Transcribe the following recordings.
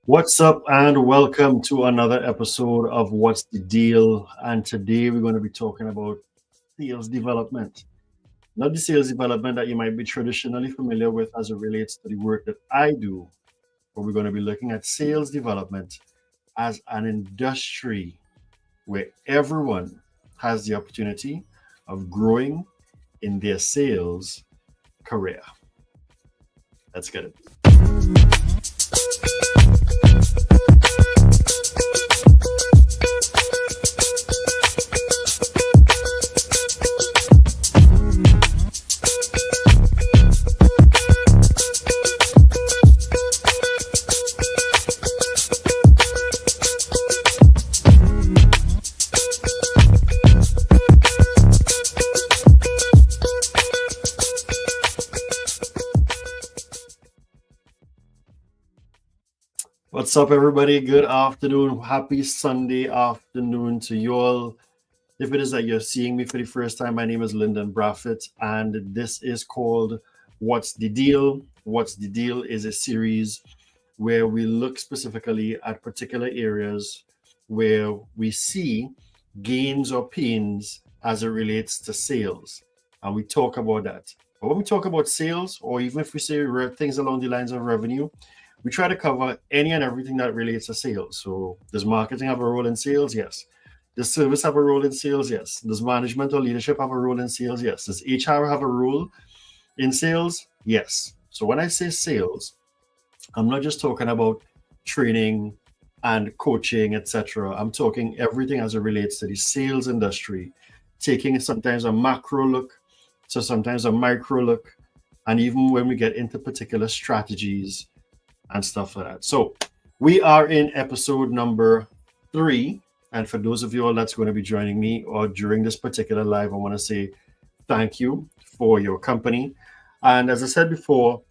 What's up, and welcome to another episode of What's the Deal? And today we're going to be talking about sales development. Not the sales development that you might be traditionally familiar with as it relates to the work that I do, but we're going to be looking at sales development as an industry where everyone has the opportunity of growing in their sales career. Let's get it. What's up, everybody? Good afternoon. Happy Sunday afternoon to you all. If it is that you're seeing me for the first time, my name is Lyndon Braffett, and this is called What's the Deal? What's the Deal is a series where we look specifically at particular areas where we see gains or pains as it relates to sales. And we talk about that. But when we talk about sales, or even if we say things along the lines of revenue, we try to cover any and everything that relates to sales. So, does marketing have a role in sales? Yes. Does service have a role in sales? Yes. Does management or leadership have a role in sales? Yes. Does HR have a role in sales? Yes. So, when I say sales, I'm not just talking about training and coaching, etc. I'm talking everything as it relates to the sales industry, taking sometimes a macro look, so sometimes a micro look, and even when we get into particular strategies and stuff like that. So we are in episode number 3. And for those of you all that's going to be joining me or during this particular live, I want to say thank you for your company. And as I said before,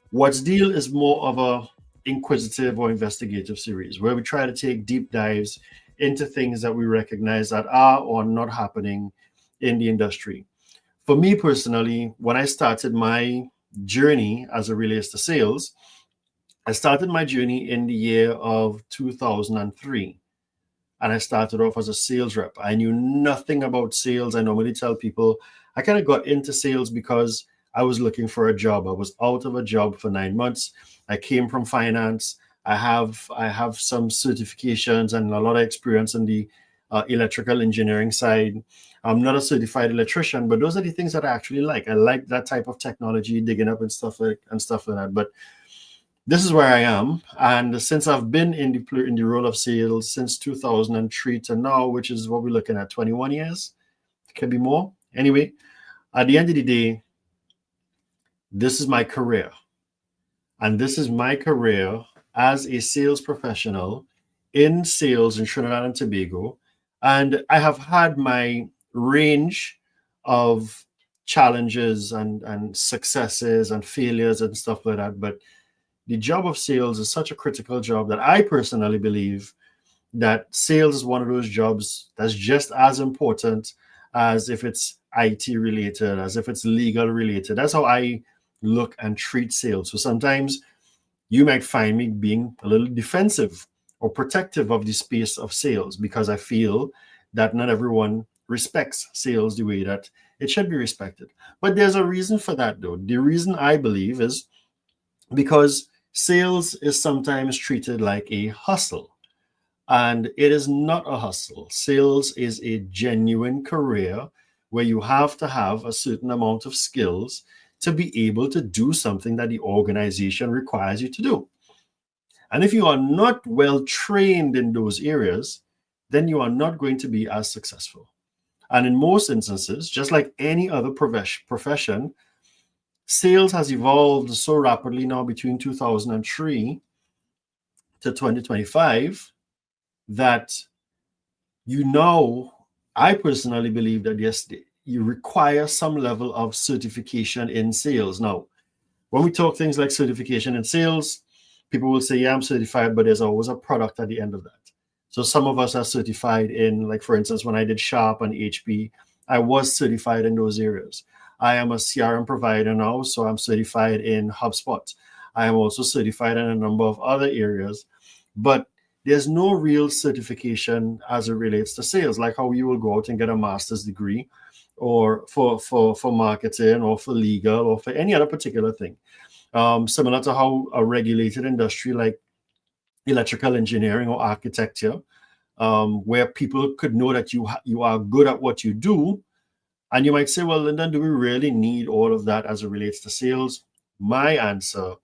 What's Deal is more of a inquisitive or investigative series where we try to take deep dives into things that we recognize that are or not happening in the industry. For me personally, when I started my journey as it relates to sales, I started my journey in the year of 2003, and I started off as a sales rep. I knew nothing about sales. I normally tell people I kind of got into sales because I was looking for a job. I was out of a job for 9 months. I came from finance. I have some certifications and a lot of experience in the electrical engineering side. I'm not a certified electrician, but those are the things that I actually like. I like that type of technology, digging up and stuff like that. But this is where I am, and since I've been in the role of sales since 2003 to now, which is what we're looking at, 21 years, could be more. Anyway, at the end of the day, this is my career, and this is my career as a sales professional in sales in Trinidad and Tobago, and I have had my range of challenges and successes and failures and stuff like that, but the job of sales is such a critical job that I personally believe that sales is one of those jobs that's just as important as if it's IT related, as if it's legal related. That's how I look and treat sales. So sometimes you might find me being a little defensive or protective of the space of sales because I feel that not everyone respects sales the way that it should be respected. But there's a reason for that, though. The reason I believe is because sales is sometimes treated like a hustle, and it is not a hustle. Sales is a genuine career where you have to have a certain amount of skills to be able to do something that the organization requires you to do. And if you are not well trained in those areas, then you are not going to be as successful. And in most instances, just like any other profession, sales has evolved so rapidly now between 2003 to 2025 that I personally believe that yes, you require some level of certification in sales. Now, when we talk things like certification in sales, people will say, yeah, I'm certified, but there's always a product at the end of that. So some of us are certified in, like, for instance, when I did Sharp and HP, I was certified in those areas. I am a CRM provider now, so I'm certified in HubSpot. I am also certified in a number of other areas, but there's no real certification as it relates to sales, like how you will go out and get a master's degree or for marketing or for legal or for any other particular thing. Similar to how a regulated industry like electrical engineering or architecture, where people could know that you are good at what you do. And you might say, well, Lyndon, do we really need all of that as it relates to sales? My answer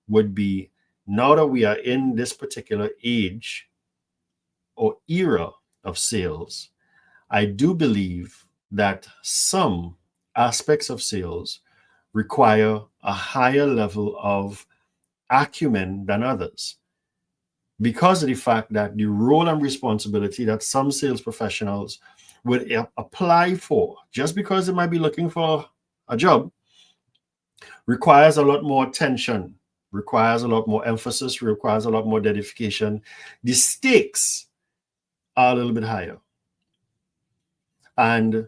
would be, now that we are in this particular age or era of sales, I do believe that some aspects of sales require a higher level of acumen than others, because of the fact that the role and responsibility that some sales professionals would apply for, just because they might be looking for a job, requires a lot more attention, requires a lot more emphasis, requires a lot more dedication. The stakes are a little bit higher. And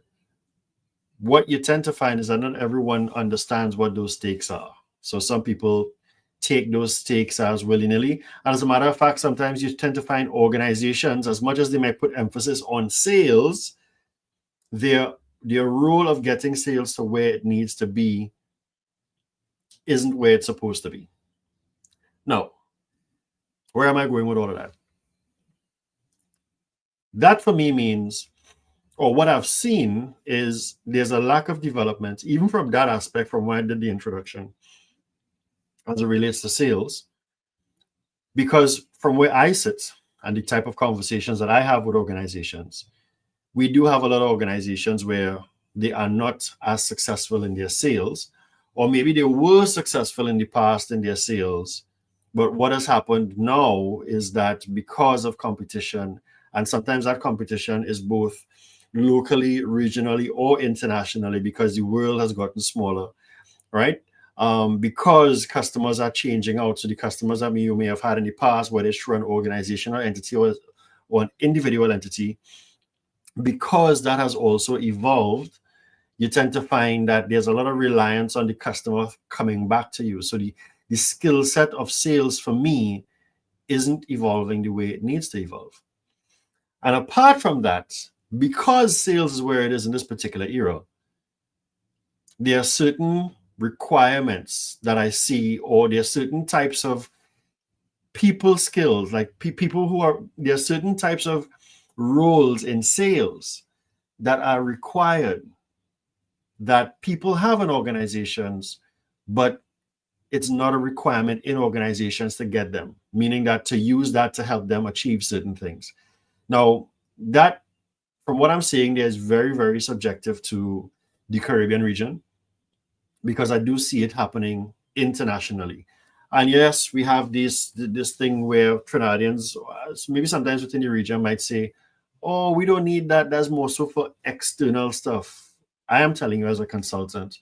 what you tend to find is that not everyone understands what those stakes are. So some people take those stakes as willy-nilly. And as a matter of fact, sometimes you tend to find organizations, as much as they might put emphasis on sales, their role of getting sales to where it needs to be isn't where it's supposed to be. Now, where am I going with all of that? That for me means, or what I've seen is, there's a lack of development, even from that aspect, from when I did the introduction, as it relates to sales. Because from where I sit and the type of conversations that I have with organizations, we do have a lot of organizations where they are not as successful in their sales, or maybe they were successful in the past in their sales. But what has happened now is that because of competition, and sometimes that competition is both locally, regionally, or internationally, because the world has gotten smaller, right? Because customers are changing out. So the customers that you may have had in the past, whether it's through an organizational entity or an individual entity, because that has also evolved, you tend to find that there's a lot of reliance on the customer coming back to you. So the skill set of sales for me isn't evolving the way it needs to evolve. And apart from that, because sales is where it is in this particular era, there are certain requirements that I see, or there are certain types of people skills, like people who are, there are certain types of roles in sales that are required, that people have in organizations, but it's not a requirement in organizations to get them, meaning that to use that to help them achieve certain things. Now, that, from what I'm seeing, there's very, very subjective to the Caribbean region, because I do see it happening internationally. And yes, we have this thing where Trinidadians, maybe sometimes within the region, might say, oh, we don't need that. That's more so for external stuff. I am telling you, as a consultant,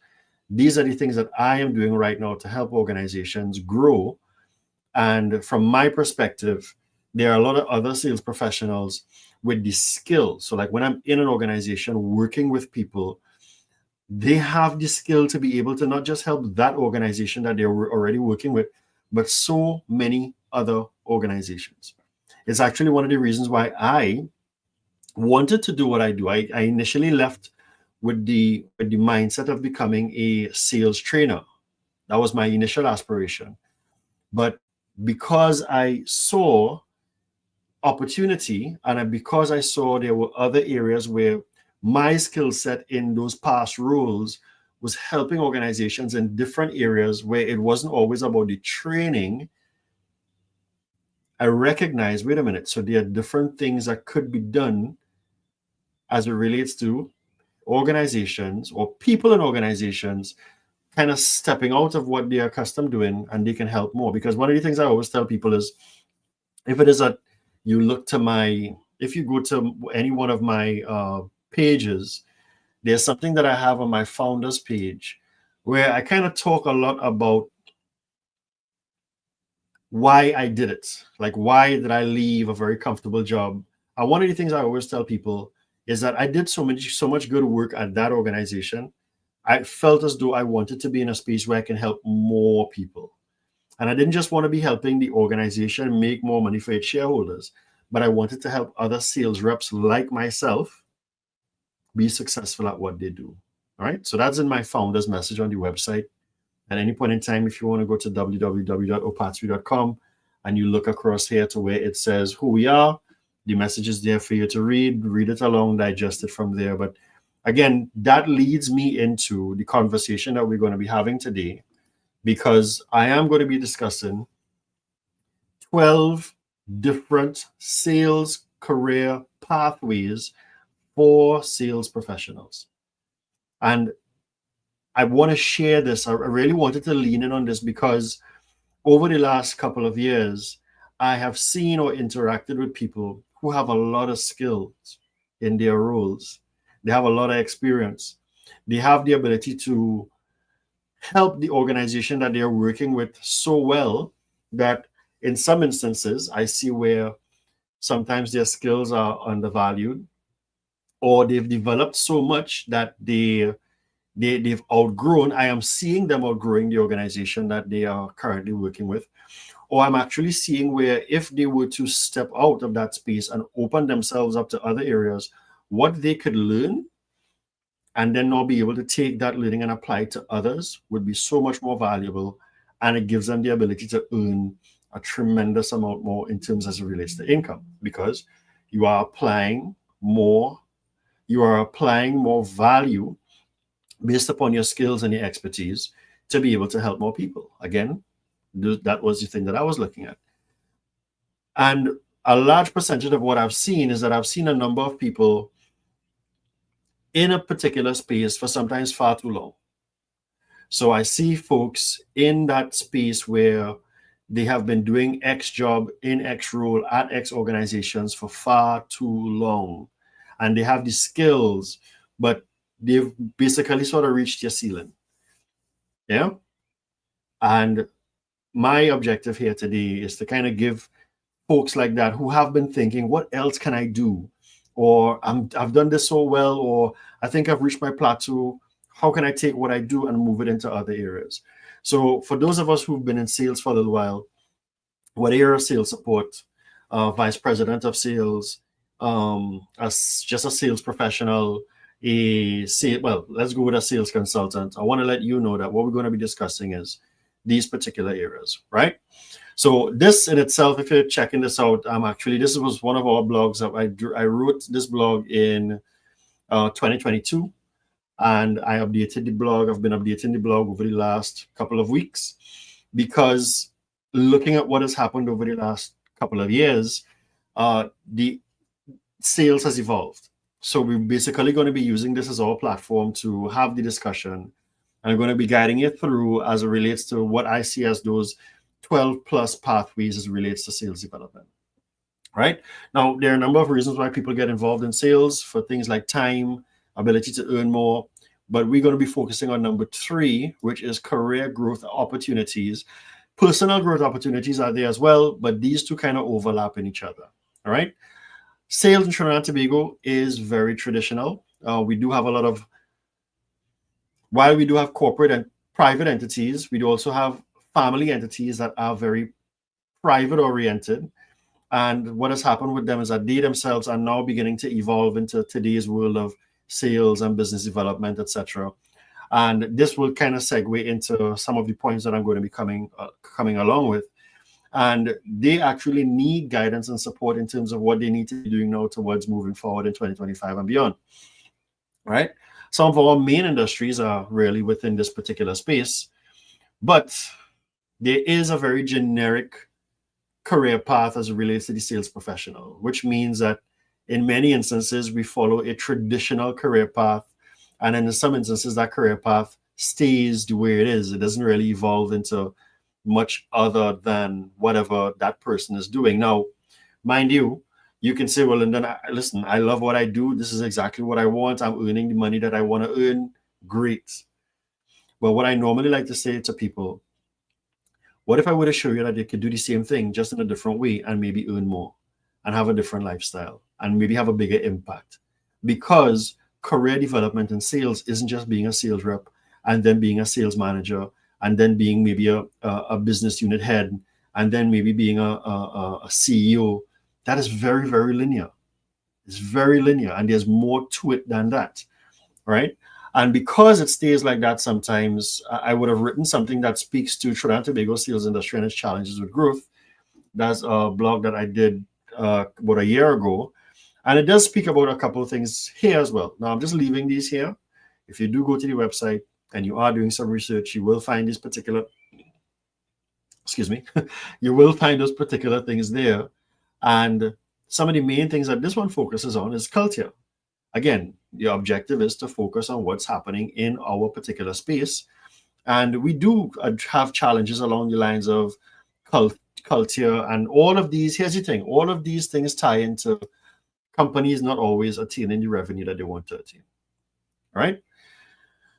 these are the things that I am doing right now to help organizations grow. And from my perspective, there are a lot of other sales professionals with the skill. So like when I'm in an organization working with people, they have the skill to be able to not just help that organization that they're already working with, but so many other organizations. It's actually one of the reasons why I wanted to do what I do. I initially left with the mindset of becoming a sales trainer. That was my initial aspiration. But because I saw opportunity, and because I saw there were other areas where my skill set in those past roles was helping organizations in different areas where it wasn't always about the training, I recognized, wait a minute, so there are different things that could be done as it relates to organizations or people in organizations kind of stepping out of what they are accustomed doing, and they can help more. Because one of the things I always tell people is, if it is that you look to if you go to any one of my pages, there's something that I have on my founders page where I kind of talk a lot about why I did it. Like, why did I leave a very comfortable job? And one of the things I always tell people is that I did so much good work at that organization. I felt as though I wanted to be in a space where I can help more people. And I didn't just want to be helping the organization make more money for its shareholders, but I wanted to help other sales reps like myself be successful at what they do. All right. So that's in my founder's message on the website. At any point in time, if you want to go to www.opaat-SWY.com and you look across here to where it says who we are, the message is there for you to read it along, digest it from there. But again, that leads me into the conversation that we're going to be having today, because I am going to be discussing 12 different sales career pathways for sales professionals. And I want to share this. I really wanted to lean in on this because over the last couple of years, I have seen or interacted with people who have a lot of skills in their roles. They have a lot of experience. They have the ability to help the organization that they're working with so well that in some instances, I see where sometimes their skills are undervalued, or they've developed so much that they've outgrown. I am seeing them outgrowing the organization that they are currently working with. Or I'm actually seeing where if they were to step out of that space and open themselves up to other areas, what they could learn and then not be able to take that learning and apply it to others would be so much more valuable. And it gives them the ability to earn a tremendous amount more in terms as it relates to income, because you are applying more value based upon your skills and your expertise to be able to help more people. Again, that was the thing that I was looking at. And a large percentage of what I've seen is that I've seen a number of people in a particular space for sometimes far too long. So I see folks in that space where they have been doing X job in X role at X organizations for far too long. And they have the skills, but they've basically sort of reached their ceiling. Yeah. And my objective here today is to kind of give folks like that who have been thinking, what else can I do? Or I've done this so well, or I think I've reached my plateau. How can I take what I do and move it into other areas? So for those of us who've been in sales for a little while, whether you're a sales support, vice president of sales, as just a sales professional, let's go with a sales consultant. I want to let you know that what we're going to be discussing is these particular areas, right? So this in itself, if you're checking this out, this was one of our blogs that I wrote this blog in 2022, and I updated the blog. I've been updating the blog over the last couple of weeks, because looking at what has happened over the last couple of years, the sales has evolved. So we're basically going to be using this as our platform to have the discussion. And I'm going to be guiding it through as it relates to what I see as those 12 plus pathways as it relates to sales development. Right? Now, there are a number of reasons why people get involved in sales, for things like time, ability to earn more. But we're going to be focusing on number 3, which is career growth opportunities. Personal growth opportunities are there as well, but these two kind of overlap in each other. All right. Sales in Trinidad and Tobago is very traditional. We do have a lot of, while we do have corporate and private entities, we do also have family entities that are very private oriented. And what has happened with them is that they themselves are now beginning to evolve into today's world of sales and business development, etc. And this will kind of segue into some of the points that I'm going to be coming along with. And they actually need guidance and support in terms of what they need to be doing now towards moving forward in 2025 and beyond. Right? Some of our main industries are really within this particular space, but there is a very generic career path as it relates to the sales professional, which means that in many instances, we follow a traditional career path. And in some instances, that career path stays the way it is. It doesn't really evolve into much other than whatever that person is doing. Now, mind you, you can say, well, and then listen, I love what I do. This is exactly what I want. I'm earning the money that I want to earn. Great. But what I normally like to say to people, what if I were to show you that they could do the same thing just in a different way and maybe earn more and have a different lifestyle and maybe have a bigger impact? Because career development in sales isn't just being a sales rep and then being a sales manager and then being maybe a business unit head, and then maybe being a CEO. That is very, very linear. It's very linear, and there's more to it than that, right? And because it stays like that, sometimes I would have written something that speaks to Trinidad and Tobago sales industry and its challenges with growth. That's a blog that I did about a year ago. And it does speak about a couple of things here as well. Now, I'm just leaving these here. If you do go to the website and you are doing some research, you will find these particular, excuse me, you will find those particular things there. And some of the main things that this one focuses on is culture. Again, the objective is to focus on what's happening in our particular space. And we do have challenges along the lines of culture and all of these. Here's the thing, all of these things tie into companies not always attaining the revenue that they want to attain. All right.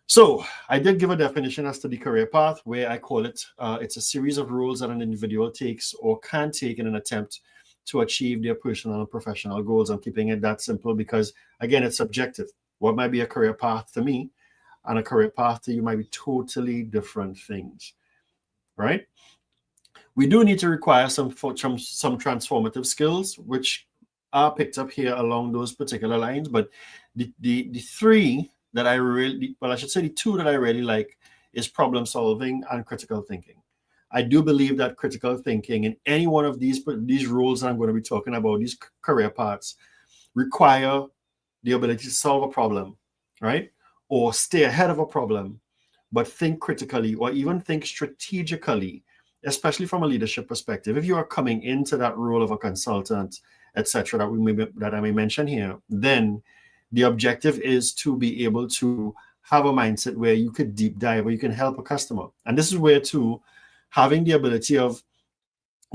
So I did give a definition as to the career path, where I call it, it's a series of roles that an individual takes or can take in an attempt to achieve their personal and professional goals. I'm keeping it that simple because, again, it's subjective. What might be a career path to me and a career path to you might be totally different things, right? We do need to require some transformative skills, which are picked up here along those particular lines. But the three that I really, well, I should say the two that I really like is problem solving and critical thinking. I do believe that critical thinking in any one of these roles that I'm going to be talking about, these career paths, require the ability to solve a problem, right? Or stay ahead of a problem, but think critically or even think strategically, especially from a leadership perspective. If you are coming into that role of a consultant, etc., that I may mention here, then the objective is to be able to have a mindset where you could deep dive or you can help a customer. And this is where too, having the ability of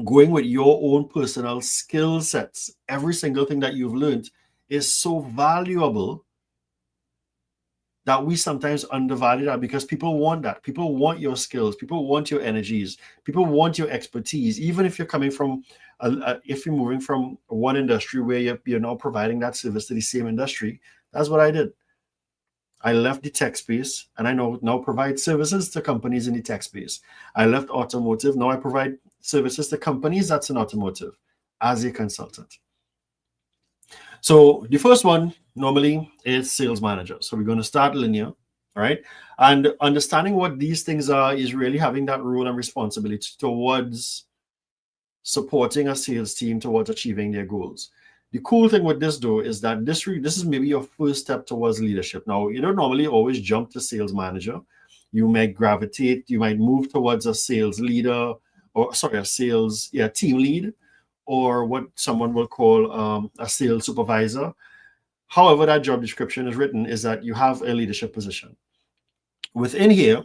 going with your own personal skill sets, every single thing that you've learned is so valuable that we sometimes undervalue that, because people want that. People want your skills. People want your energies. People want your expertise. Even if you're coming from, if you're moving from one industry where you're now providing that service to the same industry. That's what I did. I left the tech space and I now provide services to companies in the tech space. I left automotive. Now I provide services to companies that's in automotive as a consultant. So the first one normally is sales manager. So we're going to start linear, all right? And understanding what these things are is really having that role and responsibility towards supporting a sales team towards achieving their goals. The cool thing with this, though, is that this is maybe your first step towards leadership. Now, you don't normally always jump to sales manager. You might gravitate, you might move towards a sales leader, or sorry, a sales team lead, or what someone will call a sales supervisor. However that job description is written is that you have a leadership position. Within here,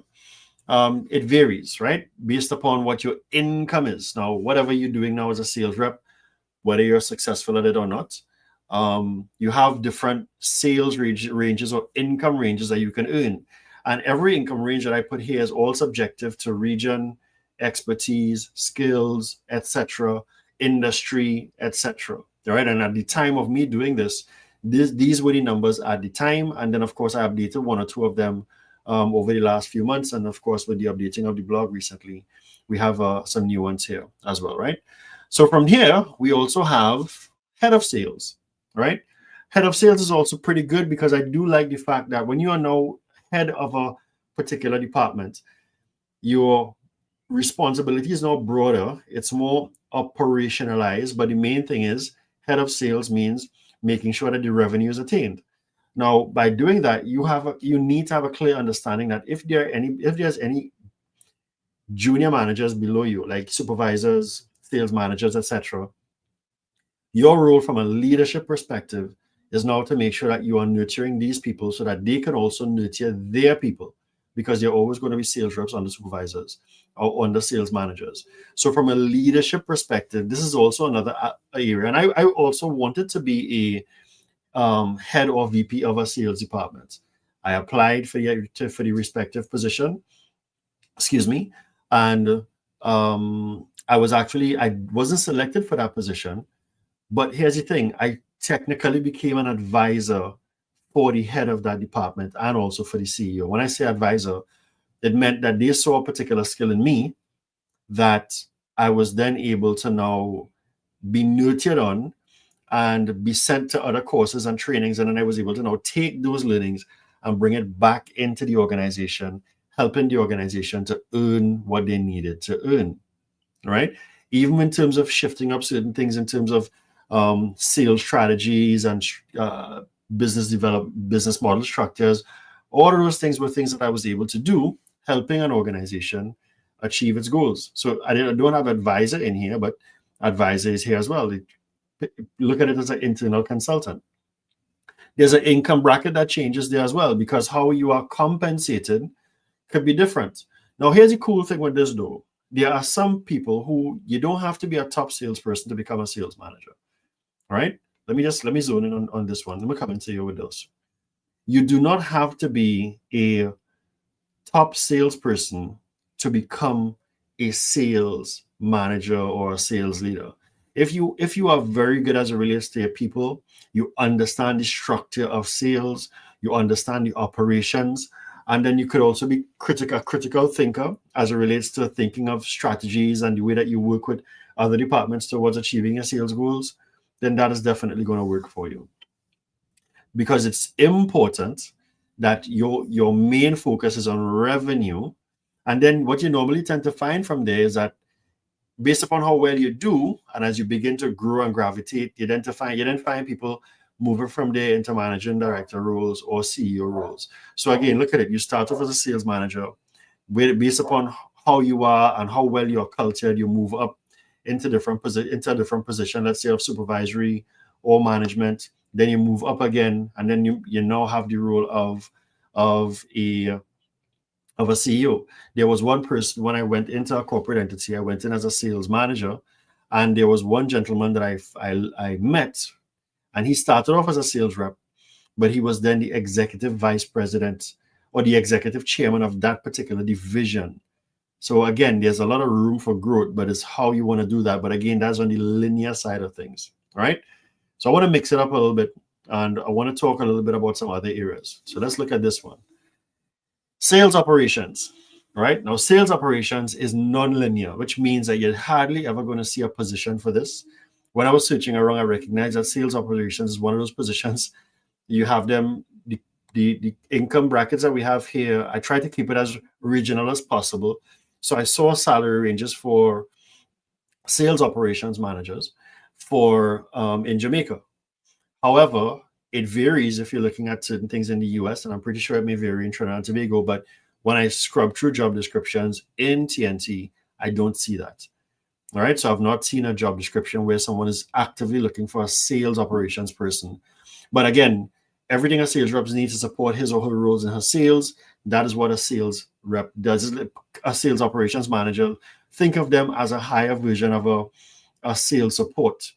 it varies, right? Based upon what your income is. Now, whatever you're doing now as a sales rep, whether you're successful at it or not, you have different sales ranges or income ranges that you can earn. And every income range that I put here is all subjective to region, expertise, skills, etc., industry, etc. All right. And at the time of me doing this, these were the numbers at the time. And then, of course, I updated one or two of them over the last few months. And of course, with the updating of the blog recently, we have some new ones here as well, right? So from here, we also have head of sales, right? Head of sales is also pretty good because I do like the fact that when you are now head of a particular department, your responsibility is now broader. It's more operationalized, but the main thing is head of sales means making sure that the revenue is attained. Now, by doing that, you need to have a clear understanding that if there's any junior managers below you, like supervisors, sales managers, etc., your role from a leadership perspective is now to make sure that you are nurturing these people so that they can also nurture their people, because they're always going to be sales reps under supervisors or under sales managers. So from a leadership perspective, this is also another area. And I also wanted to be a head or VP of a sales department. I applied for the respective position, and I wasn't selected for that position. But here's the thing, I technically became an advisor for the head of that department and also for the CEO. When I say advisor, It meant that they saw a particular skill in me that I was then able to now be nurtured on and be sent to other courses and trainings. And then I was able to now take those learnings and bring it back into the organization, helping the organization to earn what they needed to earn, right? Even in terms of shifting up certain things in terms of sales strategies and business model structures, all of those things were things that I was able to do, helping an organization achieve its goals. So I don't have advisor in here, but advisor is here as well. Look at it as an internal consultant. There's an income bracket that changes there as well, because how you are compensated could be different. Now, here's the cool thing with this though. There are some people who you don't have to be a top salesperson to become a sales manager, right? Let me zone in on this one. Let me come into you with this. You do not have to be a top salesperson to become a sales manager or a sales leader. If you are very good as it relates to your people, you understand the structure of sales, you understand the operations, and then you could also be critical thinker as it relates to thinking of strategies and the way that you work with other departments towards achieving your sales goals, then that is definitely going to work for you. Because it's important that your main focus is on revenue. And then what you normally tend to find from there is that based upon how well you do, and as you begin to grow and gravitate, you then find people moving from there into managing director roles or CEO roles. So again, look at it. You start off as a sales manager, based upon how you are and how well you're cultured, you move up into a different position, let's say of supervisory or management. Then you move up again, and then you now have the role of a CEO. There was one person when I went into a corporate entity, I went in as a sales manager, and there was one gentleman that I met, and he started off as a sales rep, but he was then the executive vice president or the executive chairman of that particular division. So again, there's a lot of room for growth, but it's how you want to do that. But again, that's on the linear side of things, right? So I want to mix it up a little bit, and I want to talk a little bit about some other areas. So let's look at this one. Sales operations, right? Now, sales operations is non-linear, which means that you're hardly ever going to see a position for this. When I was searching around, I recognized that sales operations is one of those positions. You have them, the income brackets that we have here, I try to keep it as regional as possible. So I saw salary ranges for sales operations managers for in Jamaica. However, it varies if you're looking at certain things in the US, and I'm pretty sure it may vary in Trinidad and Tobago, but when I scrub through job descriptions in TNT, I don't see that. All right, so I've not seen a job description where someone is actively looking for a sales operations person. But again, everything a sales rep needs to support his or her roles in her sales, that is what a sales rep does. A sales operations manager, think of them as a higher version of a sales support.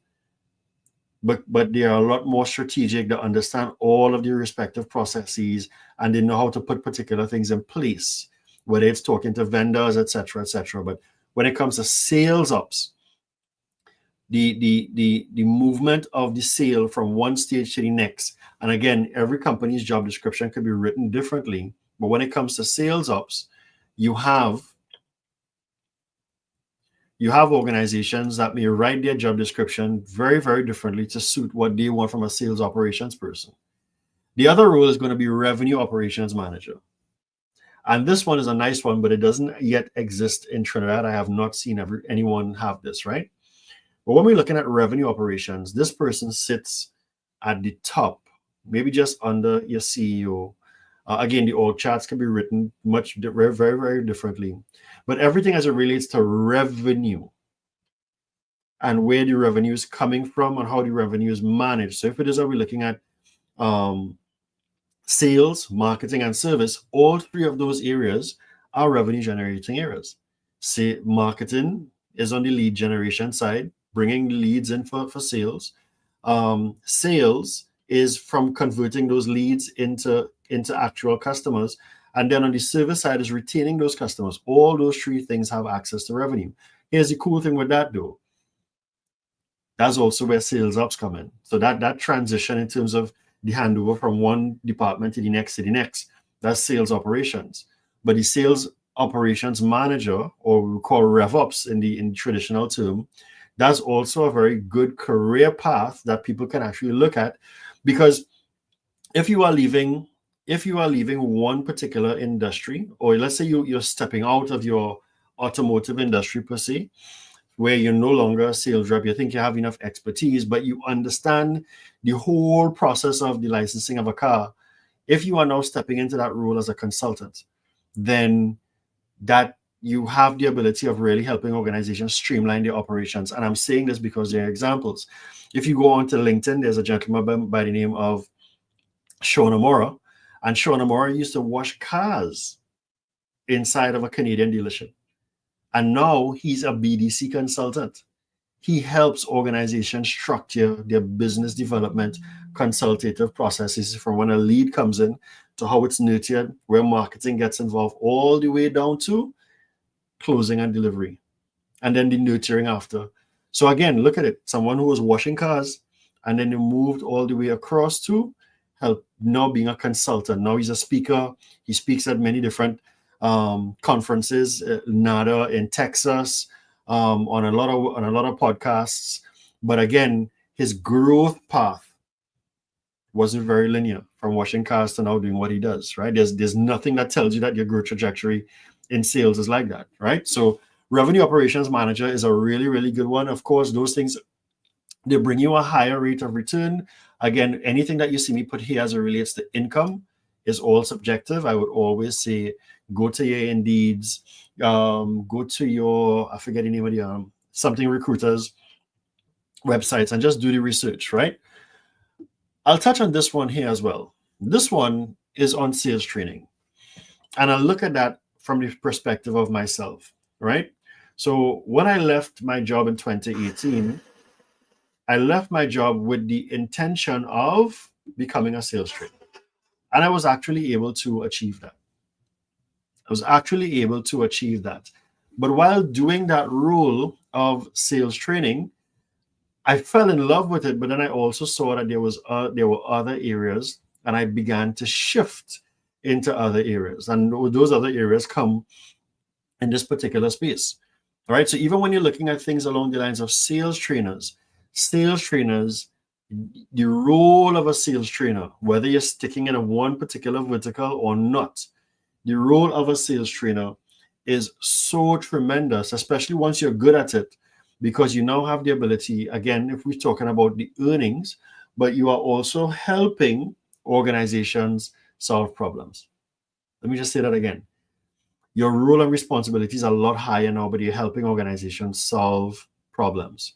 But they are a lot more strategic. They understand all of the respective processes, and they know how to put particular things in place, whether it's talking to vendors, etc., etc. But when it comes to sales ops, the movement of the sale from one stage to the next, and again, every company's job description could be written differently. But when it comes to sales ops, you have organizations that may write their job description very, very differently to suit what they want from a sales operations person. The other role is going to be revenue operations manager. And this one is a nice one, but it doesn't yet exist in Trinidad. I have not seen anyone have this, right? But when we're looking at revenue operations, this person sits at the top, maybe just under your CEO. Again, the org charts can be written very, very, very differently. But everything as it relates to revenue and where the revenue is coming from and how the revenue is managed. So if it is, are we looking at sales, marketing, and service, all three of those areas are revenue generating areas. Say marketing is on the lead generation side, bringing leads in for sales. Sales is from converting those leads into actual customers. And then on the service side is retaining those customers. All those three things have access to revenue. Here's the cool thing with that though. That's also where sales ops come in. So that transition in terms of the handover from one department to the next, that's sales operations. But the sales operations manager, or we call RevOps in the traditional term, that's also a very good career path that people can actually look at. Because if you are leaving one particular industry, or let's say you're stepping out of your automotive industry per se, where you're no longer a sales rep, you think you have enough expertise, but you understand the whole process of the licensing of a car. If you are now stepping into that role as a consultant, then that you have the ability of really helping organizations streamline their operations. And I'm saying this because there are examples. If you go onto LinkedIn, there's a gentleman by the name of Sean Amora, and Sean Amora used to wash cars inside of a Canadian dealership. And now he's a BDC consultant. He helps organizations structure their business development consultative processes, from when a lead comes in to how it's nurtured, where marketing gets involved, all the way down to closing and delivery, and then the nurturing after. So again, look at it. Someone who was washing cars, and then he moved all the way across to help, now being a consultant. Now he's a speaker. He speaks at many different conferences, NADA in Texas, on a lot of podcasts. But again, his growth path wasn't very linear, from washing cars to now doing what he does, right? There's nothing that tells you that your growth trajectory in sales is like that, right? So revenue operations manager is a really, really good one. Of course, those things, they bring you a higher rate of return. Again, anything that you see me put here as it relates to income is all subjective. I would always say, go to your Indeeds, go to your, I forget the name of the something recruiters websites, and just do the research, right? I'll touch on this one here as well. This one is on sales training. And I'll look at that from the perspective of myself, right? So when I left my job in 2018, I left my job with the intention of becoming a sales trainer. And I was actually able to achieve that. But while doing that role of sales training, I fell in love with it, but then I also saw that there were other areas, and I began to shift into other areas. And those other areas come in this particular space. All right. So even when you're looking at things along the lines of sales trainers, the role of a sales trainer, whether you're sticking in a one particular vertical or not, the role of a sales trainer is so tremendous, especially once you're good at it, because you now have the ability, again, if we're talking about the earnings, but you are also helping organizations solve problems. Let me just say that again. Your role and responsibilities are a lot higher now, but you're helping organizations solve problems.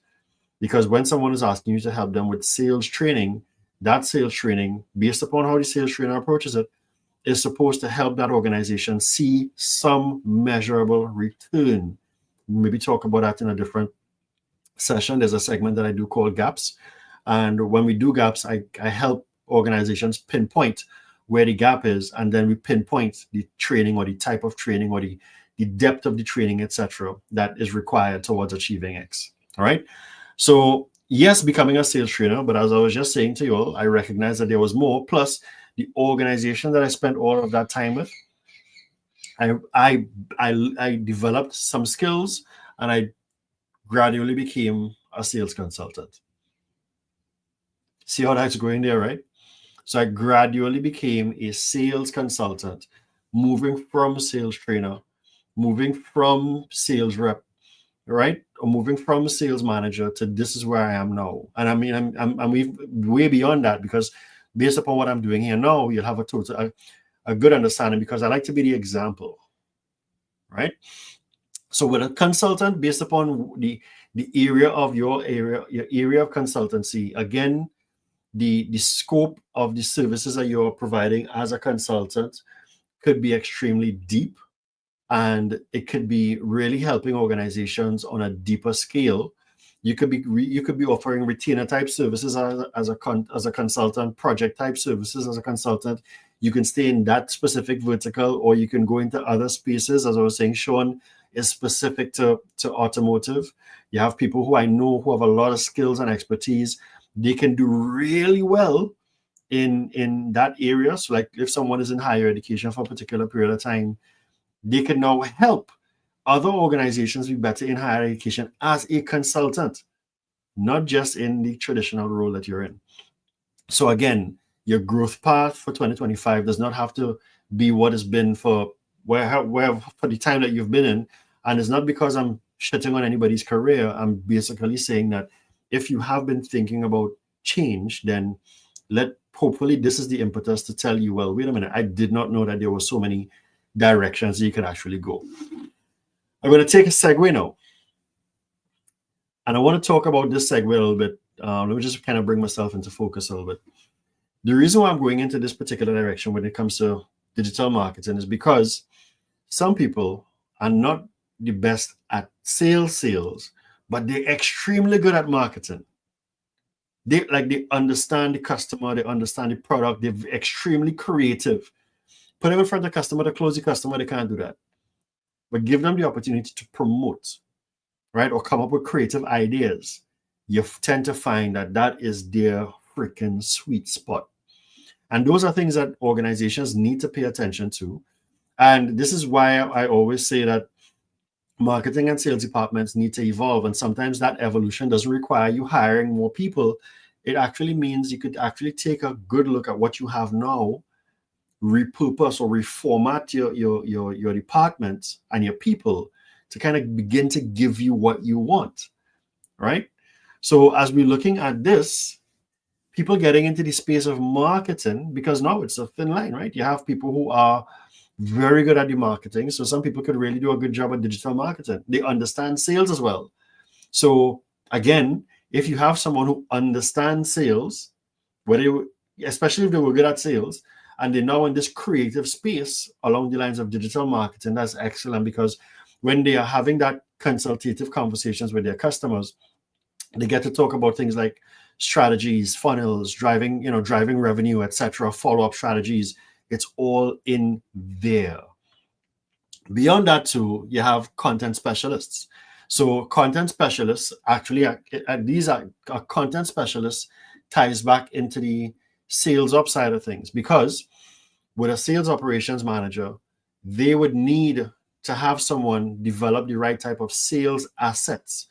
Because when someone is asking you to help them with sales training, that sales training, based upon how the sales trainer approaches it, is supposed to help that organization see some measurable return. Maybe talk about that in a different session. There's a segment that I do called gaps. And when we do gaps, I help organizations pinpoint where the gap is, and then we pinpoint the training or the type of training or the depth of the training, etc., that is required towards achieving X. All right. So yes, becoming a sales trainer, but as I was just saying to you all, I recognize that there was more. Plus, the organization that I spent all of that time with, I developed some skills, and I gradually became a sales consultant. See how that's going there, right? So I gradually became a sales consultant, moving from sales trainer, moving from sales rep, right? Or moving from sales manager to this is where I am now. And I mean, I'm way beyond that, because based upon what I'm doing here now, you'll have a good understanding, because I like to be the example, right? So with a consultant, based upon the area of your area of consultancy, again, the scope of the services that you're providing as a consultant could be extremely deep, and it could be really helping organizations on a deeper scale. You could be offering retainer type services as a consultant, project type services as a consultant. You can stay in that specific vertical, or you can go into other spaces. As I was saying, Sean is specific to automotive. You have people who I know who have a lot of skills and expertise. They can do really well in that area. So like if someone is in higher education for a particular period of time, they can now help other organizations be better in higher education as a consultant, not just in the traditional role that you're in. So again, your growth path for 2025 does not have to be what it's been for where for the time that you've been in. And it's not because I'm shitting on anybody's career. I'm basically saying that if you have been thinking about change, then hopefully this is the impetus to tell you, well, wait a minute, I did not know that there were so many directions you could actually go. I'm going to take a segue now. And I want to talk about this segue a little bit. Let me just kind of bring myself into focus a little bit. The reason why I'm going into this particular direction when it comes to digital marketing is because some people are not the best at sales, but they're extremely good at marketing. They understand the customer, they understand the product, they're extremely creative. Put them in front of the customer to close the customer, they can't do that. But give them the opportunity to promote, right? Or come up with creative ideas. You tend to find that that is their freaking sweet spot. And those are things that organizations need to pay attention to. And this is why I always say that marketing and sales departments need to evolve. And sometimes that evolution doesn't require you hiring more people. It actually means you could actually take a good look at what you have now, repurpose or reformat your departments and your people to kind of begin to give you what you want, right? So as we're looking at this, people getting into the space of marketing, because now it's a thin line, right? You have people who are very good at the marketing. So some people could really do a good job at digital marketing. They understand sales as well. So again, if you have someone who understands sales, especially if they were good at sales, and they're now in this creative space along the lines of digital marketing, that's excellent, because when they are having that consultative conversations with their customers, they get to talk about things like strategies, funnels, driving revenue, etc., follow-up strategies. It's all in there. Beyond that, too, you have content specialists. So content specialists actually, these are content specialists ties back into the sales upside of things, because with a sales operations manager, they would need to have someone develop the right type of sales assets,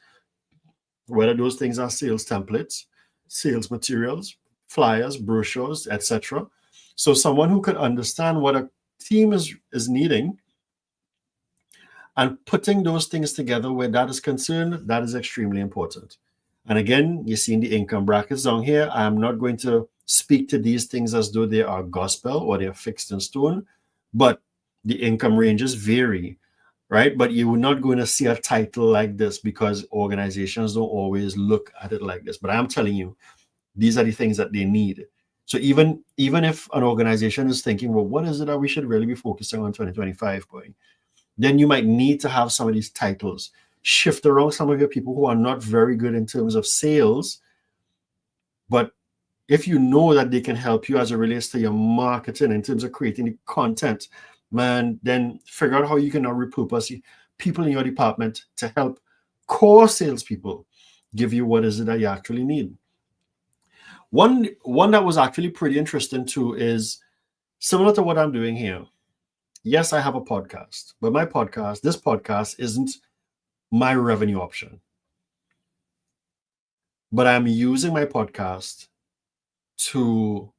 whether those things are sales templates, sales materials, flyers, brochures, etc. So someone who could understand what a team is needing and putting those things together where that is concerned, that is extremely important. And again, you're seeing the income brackets down here. I'm not going to speak to these things as though they are gospel or they're fixed in stone, but the income ranges vary, right? But you're not going to see a title like this because organizations don't always look at it like this. But I'm telling you, these are the things that they need. So even if an organization is thinking, well, what is it that we should really be focusing on 2025, boy? Then you might need to have some of these titles. Shift around some of your people who are not very good in terms of sales. But if you know that they can help you as it relates to your marketing in terms of creating the content, man, then figure out how you can now repurpose people in your department to help core salespeople give you what is it that you actually need. One that was actually pretty interesting too is similar to what I'm doing here. Yes, I have a podcast, but this podcast isn't my revenue option. But I'm using my podcast to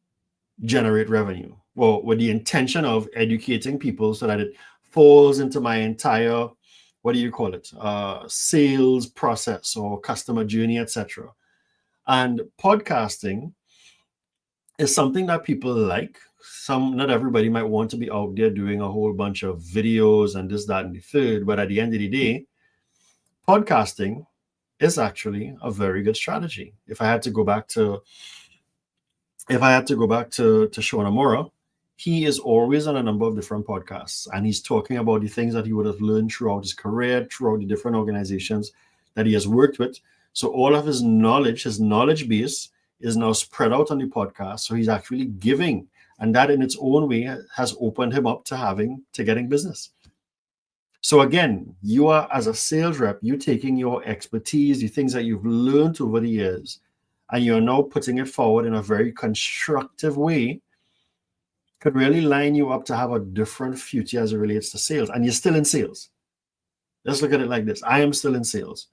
generate revenue. Well, with the intention of educating people so that it falls into my entire, what do you call it, sales process or customer journey, etc. And podcasting is something that people like. Not everybody might want to be out there doing a whole bunch of videos and this, that, and the third. But at the end of the day, podcasting is actually a very good strategy. If I had to go back to Sean Amora, he is always on a number of different podcasts, and he's talking about the things that he would have learned throughout his career, throughout the different organizations that he has worked with. So all of his knowledge base is now spread out on the podcast. So he's actually giving, and that in its own way has opened him up to getting business. So again, you are, as a sales rep, you taking your expertise, the things that you've learned over the years, and you're now putting it forward in a very constructive way could really line you up to have a different future as it relates to sales. And you're still in sales. Let's look at it like this. I am still in sales,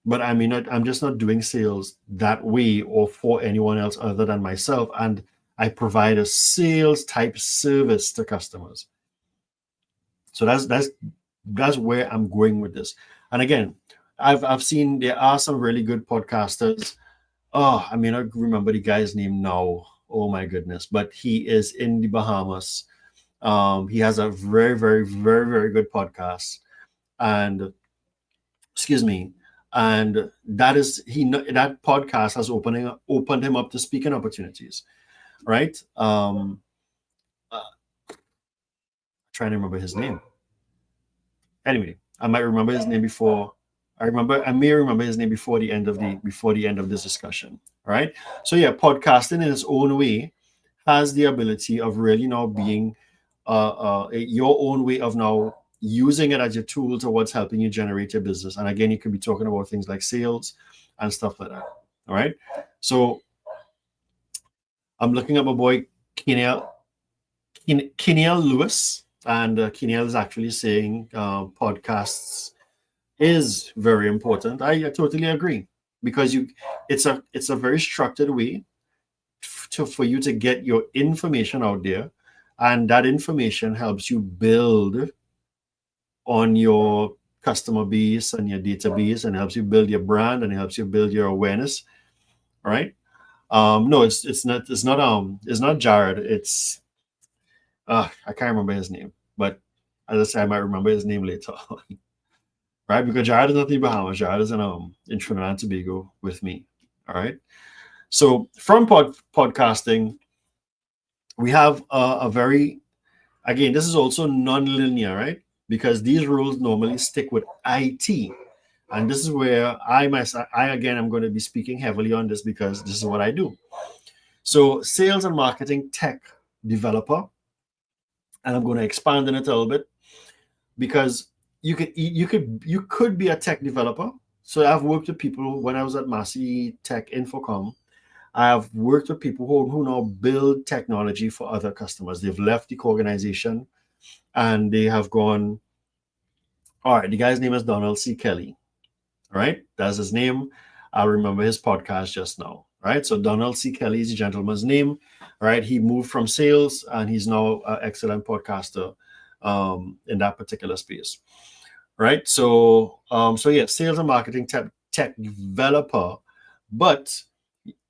but I mean, I'm just not doing sales that way or for anyone else other than myself. And I provide a sales type service to customers. So that's where I'm going with this. And again, I've seen there are some really good podcasters. Oh, I mean, I remember the guy's name now. Oh my goodness. But he is in the Bahamas. He has a very, very, very, very good podcast. And excuse me. And that is that podcast has opened him up to speaking opportunities, right? Uh, trying to remember his name. Anyway, I might remember his name before. I may remember his name before the end of this discussion. All right. So yeah, podcasting in its own way has the ability of really now being your own way of now using it as your tool towards helping you generate your business. And again, you could be talking about things like sales and stuff like that. All right. So I'm looking at my boy Keneal Lewis, and Keneal is actually saying podcasts is very important. I totally agree, because it's a very structured way for you to get your information out there, and that information helps you build on your customer base and your database, and helps you build your brand, and it helps you build your awareness. All right. No, it's not Jared. It's I can't remember his name, but as I said, I might remember his name later. Right? Because Jared is not in Bahamas. Jared is in Trinidad and Tobago with me. All right. So from podcasting, we have a very, again, this is also non-linear, right? Because these rules normally stick with IT. And this is where I again, I'm going to be speaking heavily on this because this is what I do. So sales and marketing tech developer, and I'm going to expand on it a little bit, because you could be a tech developer. So I've worked with people when I was at Massey Tech Infocom. I have worked with people who now build technology for other customers. They've left the organization and they have gone, all right, the guy's name is Donald C. Kelly. All right, that's his name. I remember his podcast just now. Right, so Donald C. Kelly is the gentleman's name. All right, he moved from sales and he's now an excellent podcaster in that particular space. Right, so yeah, sales and marketing tech developer, but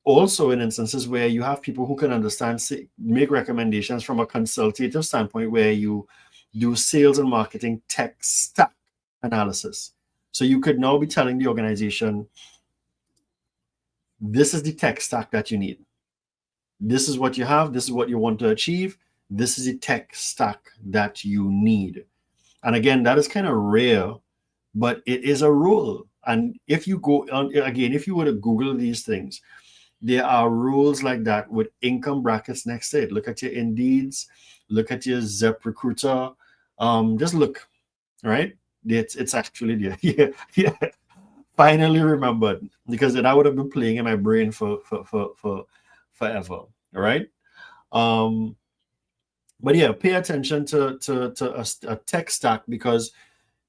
also in instances where you have people who can understand, make recommendations from a consultative standpoint, where you do sales and marketing tech stack analysis. So you could now be telling the organization, this is the tech stack that you need. This is what you have. This is what you want to achieve. This is the tech stack that you need. And again, that is kind of rare, but it is a rule. And if you go on, again, if you were to Google these things, there are rules like that with income brackets next to it. Look at your Indeeds, look at your ZipRecruiter. Just look, right? It's actually there. Yeah, yeah. Finally remembered, because that would have been playing in my brain for forever. All right. But yeah, pay attention to a tech stack, because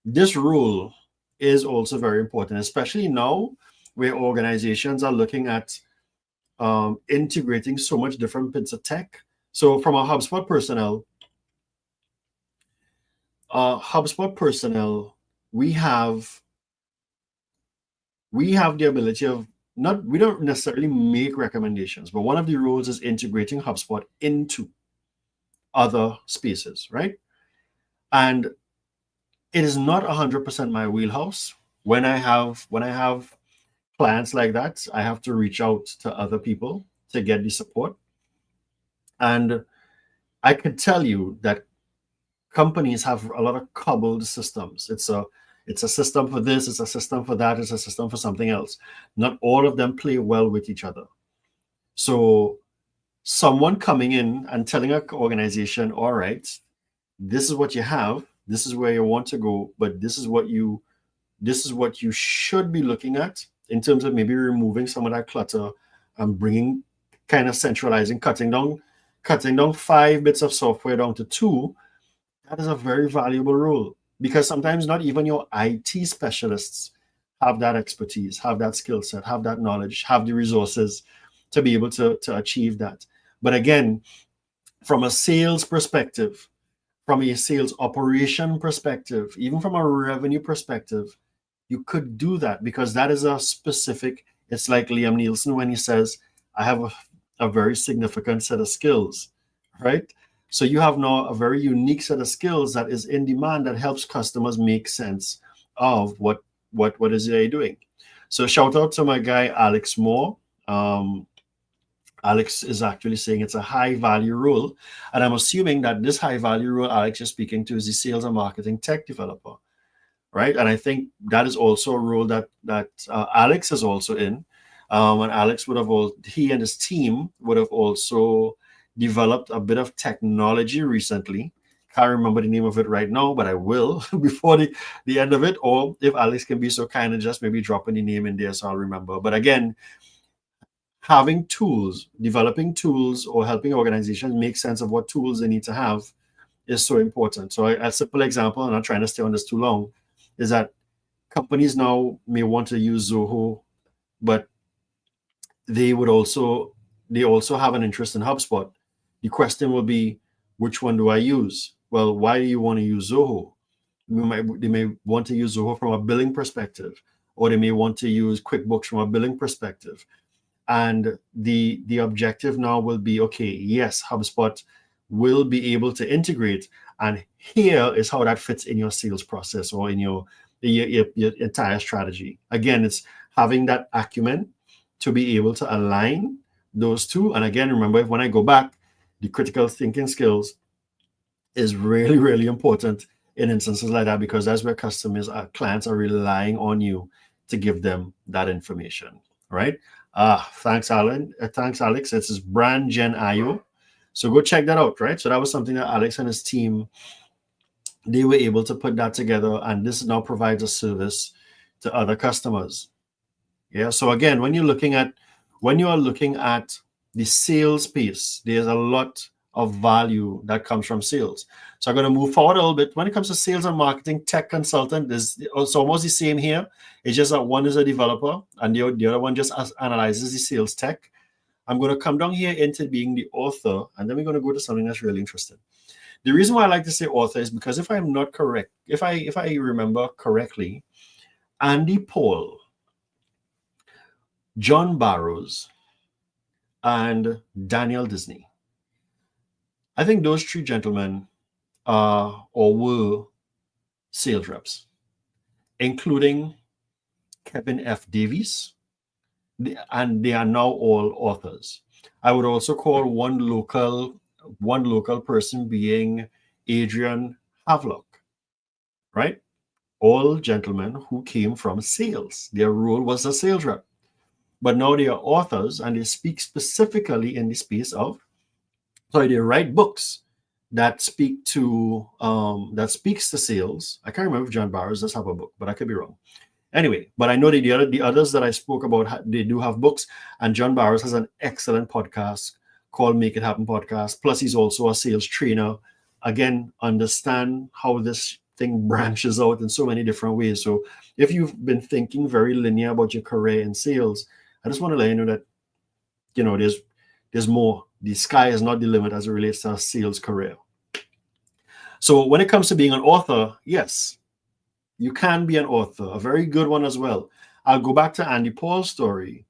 this rule is also very important, especially now where organizations are looking at integrating so much different bits of tech. So from a HubSpot personnel, we have the ability of, not, we don't necessarily make recommendations, but one of the rules is integrating HubSpot into other spaces, right? And it is not 100% my wheelhouse. When I have clients like that, I have to reach out to other people to get the support. And I can tell you that companies have a lot of cobbled systems. It's a system for this, it's a system for that, it's a system for something else. Not all of them play well with each other. So someone coming in and telling an organization, all right, this is what you have, this is where you want to go, but this is what you should be looking at in terms of maybe removing some of that clutter and bringing kind of centralizing, cutting down 5 bits of software down to 2, that is a very valuable rule, because sometimes not even your IT specialists have that expertise, have that skill set, have that knowledge, have the resources to be able to achieve that. But again, from a sales perspective, from a sales operation perspective, even from a revenue perspective, you could do that, because that is a specific, it's like Liam Nielsen when he says, I have a very significant set of skills, right? So you have now a very unique set of skills that is in demand, that helps customers make sense of what is they doing. So shout out to my guy Alex Moore. Alex is actually saying it's a high value role, and I'm assuming that this high value role Alex is speaking to is the sales and marketing tech developer, right? And I think that is also a role that Alex is also in. And Alex would have he and his team would have also developed a bit of technology recently. Can't remember the name of it right now, but I will before the end of it. Or if Alex can be so kind and just maybe dropping the name in there, so I'll remember. But again, having tools, developing tools, or helping organizations make sense of what tools they need to have is so important. So a simple example, I'm not trying to stay on this too long, is that companies now may want to use Zoho, but they also have an interest in HubSpot. The question will be, which one do I use? Well, why do you want to use Zoho? They may want to use Zoho from a billing perspective, or they may want to use QuickBooks from a billing perspective. And the objective now will be, okay, yes, HubSpot will be able to integrate, and here is how that fits in your sales process or in your entire strategy. Again, it's having that acumen to be able to align those two. And again, remember, when I go back, the critical thinking skills is really, really important in instances like that, because that's where clients are relying on you to give them that information, right? Thanks, Alan. Thanks, Alex. This is Brand Gen IO. So go check that out, right? So that was something that Alex and his team, they were able to put that together, and this now provides a service to other customers. Yeah. So again, when you are looking at the sales piece, there's a lot of value that comes from sales. So I'm going to move forward a little bit. When it comes to sales and marketing tech consultant, it's almost the same here. It's just that one is a developer and the other one just analyzes the sales tech. I'm going to come down here into being the author, and then we're going to go to something that's really interesting. The reason why I like to say author is because if I'm not correct, if I remember correctly, Andy Paul, John Barrows, and Daniel Disney, I think those three gentlemen are or were sales reps, including Kevin F. Davies, and they are now all authors. I would also call one local person being Adrian Havelock, right? All gentlemen who came from sales. Their role was a sales rep. But now they are authors, and they speak specifically in the space of, they write books that speaks to sales. I can't remember if John Barrows does have a book, but I could be wrong. Anyway, but I know the others that I spoke about, they do have books, and John Barrows has an excellent podcast called Make It Happen Podcast. Plus, he's also a sales trainer. Again, understand how this thing branches out in so many different ways. So if you've been thinking very linear about your career in sales, I just want to let you know that, there's more. The sky is not the limit as it relates to a sales career. So when it comes to being an author, yes, you can be an author, a very good one as well. I'll go back to Andy Paul's story.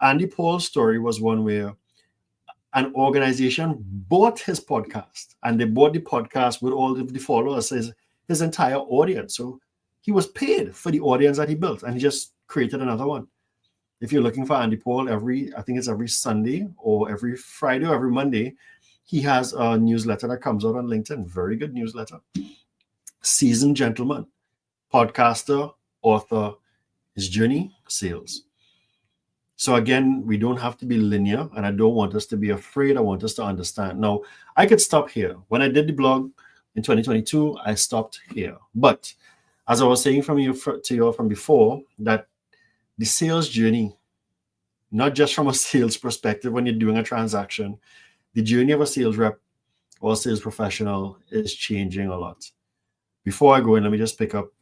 Andy Paul's story was one where an organization bought his podcast, and they bought the podcast with all of the followers, his entire audience. So he was paid for the audience that he built, and he just created another one. If you're looking for Andy Paul, I think it's every Sunday or every Friday or every Monday, he has a newsletter that comes out on LinkedIn. Very good newsletter. Seasoned gentleman, podcaster, author, his journey, sales. So again, we don't have to be linear, and I don't want us to be afraid. I want us to understand. Now, I could stop here. When I did the blog in 2022, I stopped here. But as I was saying to you from before, that the sales journey not just from a sales perspective when you're doing a transaction. The journey of a sales rep or sales professional is changing a lot. Before I go in, let me just pick up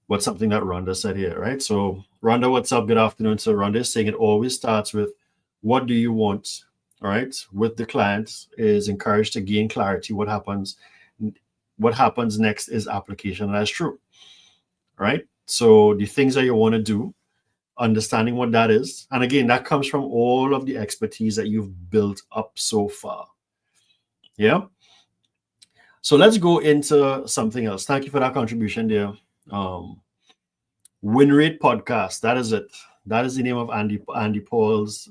what's something that Rhonda said here, right? So Rhonda, what's up? Good afternoon. So Rhonda is saying it always starts with, what do you want? All right. With the client is encouraged to gain clarity. What happens next is application. And that's true. Right. So the things that you want to do, understanding what that is. And again, that comes from all of the expertise that you've built up so far. Yeah. So let's go into something else. Thank you for that contribution there. Win Rate Podcast. That is it. That is the name of Andy Paul's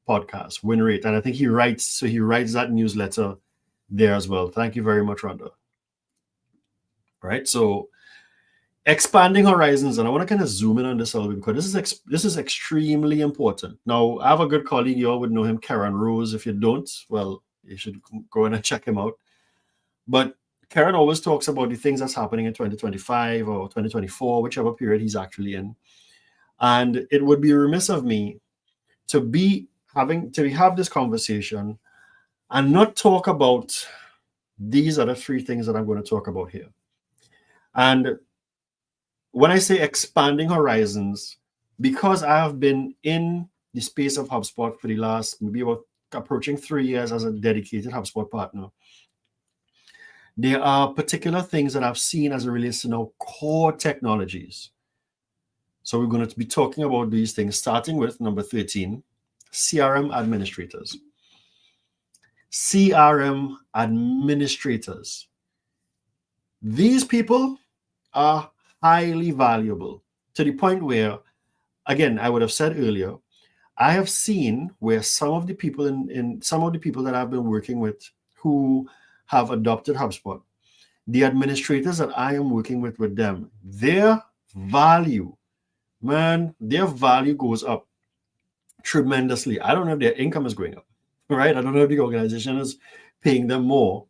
podcast, Win Rate. And I think he writes that newsletter there as well. Thank you very much, Rhonda. Right. So expanding horizons, and I want to kind of zoom in on this a little bit because this is extremely important. Now, I have a good colleague, you all would know him, Karen Rose. If you don't, well, you should go in and check him out. But Karen always talks about the things that's happening in 2025 or 2024, whichever period he's actually in. And it would be remiss of me to have this conversation and not talk about these are the three things that I'm going to talk about here. And when I say expanding horizons, because I have been in the space of HubSpot for the last maybe about approaching 3 years as a dedicated HubSpot partner, there are particular things that I've seen as it relates to now core technologies. So we're going to be talking about these things, starting with number 13, CRM administrators. CRM administrators. These people are highly valuable to the point where, again, I would have said earlier, I have seen where some of the people that I've been working with who have adopted HubSpot, the administrators that I am working with them, their value goes up tremendously. I don't know if their income is going up, right? I don't know if the organization is paying them more,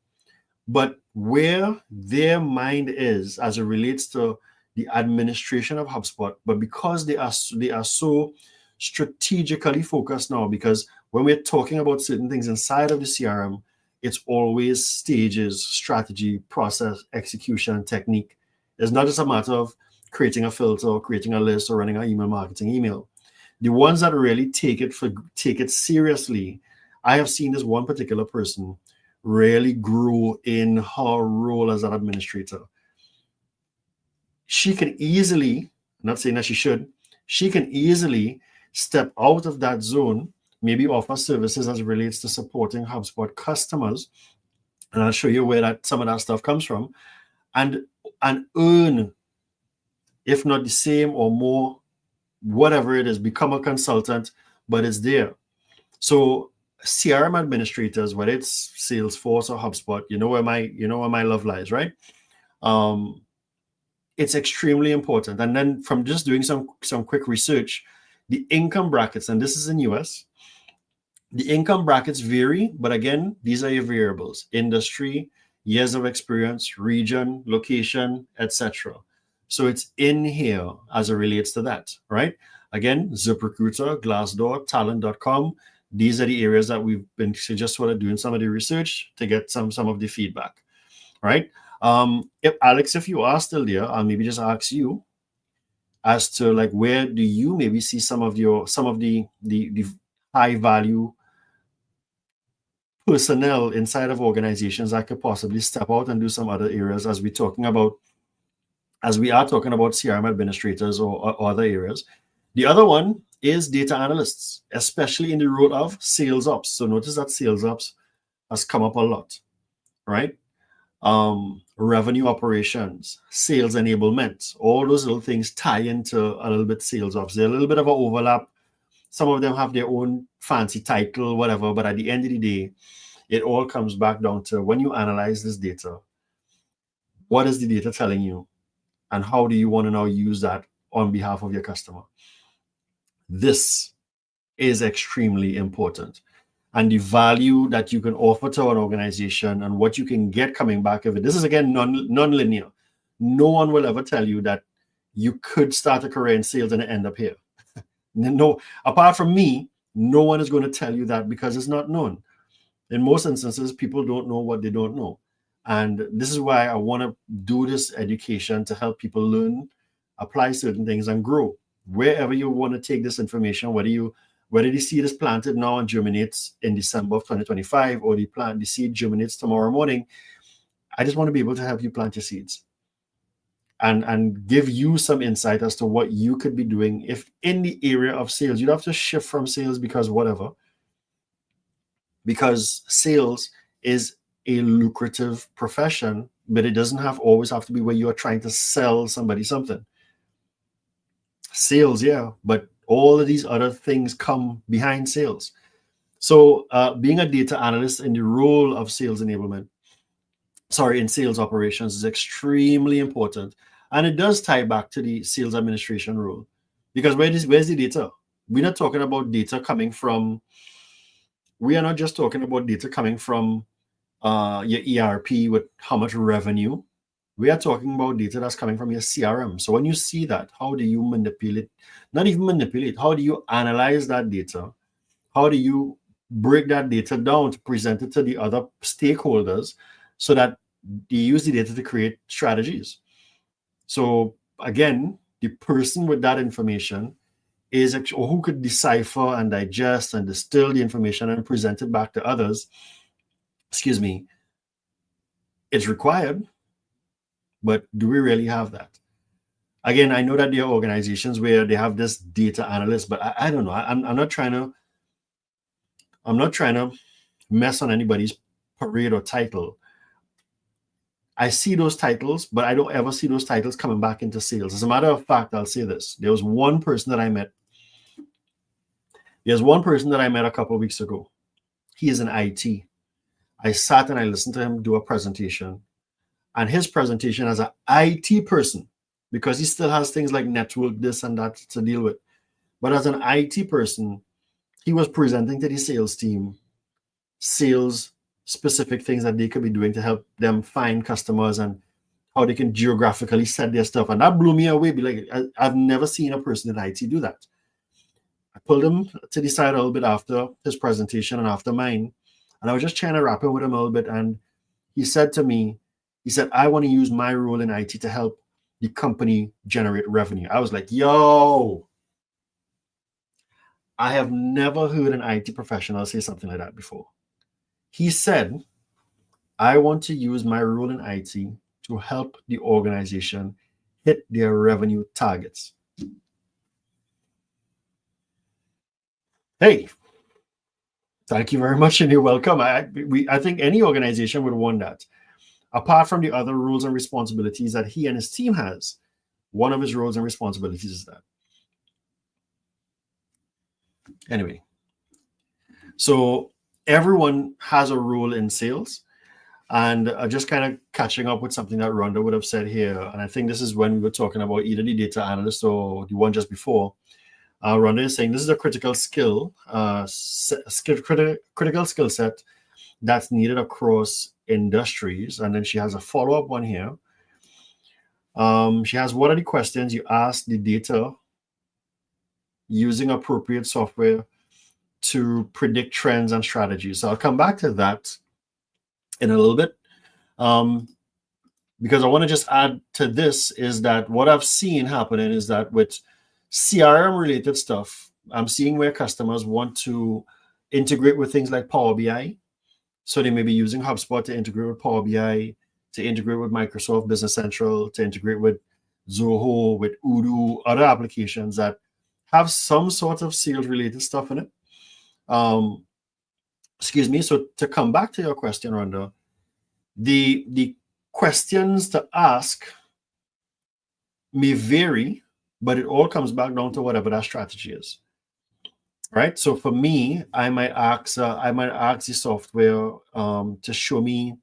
but where their mind is as it relates to the administration of HubSpot, but because they are so strategically focused now, because when we're talking about certain things inside of the CRM, it's always stages, strategy, process, execution, technique. It's not just a matter of creating a filter or creating a list or running an email marketing email. The ones that really take it seriously, I have seen this one particular person really grow in her role as an administrator. She can easily, I'm not saying that she can easily step out of that zone, maybe offer services as it relates to supporting HubSpot customers. And I'll show you where some of that stuff comes from, and earn, if not the same or more, whatever it is, become a consultant, but it's there. So CRM administrators, whether it's Salesforce or HubSpot, you know where my love lies, right? It's extremely important. And then from just doing some quick research, the income brackets, and this is in US, the income brackets vary, but again, these are your variables: industry, years of experience, region, location, etc. So it's in here as it relates to that, right? Again, ZipRecruiter, Glassdoor, Talent.com. These are the areas that we've been just sort of doing some of the research to get some of the feedback, right? If Alex, if you are still there, I'll maybe just ask you as to like, where do you maybe see some of the high value personnel inside of organizations that could possibly step out and do some other areas as we are talking about CRM administrators or other areas. The other one is data analysts, especially in the role of sales ops. So notice that sales ops has come up a lot, right? Revenue operations, sales enablement, all those little things tie into a little bit sales ops. There's a little bit of an overlap. Some of them have their own fancy title, whatever, but at the end of the day, it all comes back down to, when you analyze this data, what is the data telling you? And how do you want to now use that on behalf of your customer? This is extremely important. And the value that you can offer to an organization and what you can get coming back of it. This is, again, non-linear. No one will ever tell you that you could start a career in sales and end up here. No, apart from me, no one is going to tell you that because it's not known. In most instances, people don't know what they don't know. And this is why I want to do this education to help people learn, apply certain things, and grow. Wherever you want to take this information, whether the seed is planted now and germinates in December of 2025, or the seed germinates tomorrow morning, I just want to be able to help you plant your seeds and give you some insight as to what you could be doing if in the area of sales. You don't have to shift from sales because whatever, because sales is a lucrative profession, but it doesn't always have to be where you are trying to sell somebody something. Sales, yeah, but all of these other things come behind sales. So being a data analyst in the role of sales enablement, in sales operations, is extremely important. And it does tie back to the sales administration role. Because where's the data? We're not talking about data coming from, we are not just talking about data coming from your ERP with how much revenue. We are talking about data that's coming from your CRM. So when you see that, how do you manipulate? Not even manipulate. How do you analyze that data? How do you break that data down to present it to the other stakeholders so that they use the data to create strategies? So again, the person with that information is or who could decipher and digest and distill the information and present it back to others. Excuse me. It's required, but do we really have that? Again, I know that there are organizations where they have this data analyst, but I don't know. I'm not trying to mess on anybody's parade or title. I see those titles, but I don't ever see those titles coming back into sales. As a matter of fact, I'll say this. There's one person that I met a couple of weeks ago. He is in IT. I sat and I listened to him do a presentation. And his presentation as an IT person, because he still has things like network, this and that to deal with. But as an IT person, he was presenting to the sales team sales specific things that they could be doing to help them find customers and how they can geographically set their stuff. And that blew me away. I've never seen a person in IT do that. I pulled him to the side a little bit after his presentation and after mine. And I was just trying to wrap him with him a little bit. And he said to me, I want to use my role in IT to help the company generate revenue. I was like, yo, I have never heard an IT professional say something like that before. He said, I want to use my role in IT to help the organization hit their revenue targets. Hey, thank you very much and you're welcome. I think any organization would want that. Apart from the other roles and responsibilities that he and his team has, one of his roles and responsibilities is that. Anyway, so everyone has a role in sales. And just kind of catching up with something that Rhonda would have said here. And I think this is when we were talking about either the data analyst or the one just before. Rhonda is saying this is a critical skill, critical skill set that's needed across industries. And then she has a follow-up one here. She has, what are the questions you ask the data using appropriate software to predict trends and strategies? So I'll come back to that in a little bit. Because I want to just add to this is that what I've seen happening is that with CRM related stuff, I'm seeing where customers want to integrate with things like Power BI. So they may be using HubSpot to integrate with Power BI, to integrate with Microsoft Business Central, to integrate with Zoho, with Odoo, other applications that have some sort of sales related stuff in it. Excuse me. So to come back to your question, Rhonda, the questions to ask may vary, but it all comes back down to whatever that strategy is, right? So for me, I might ask the software to show me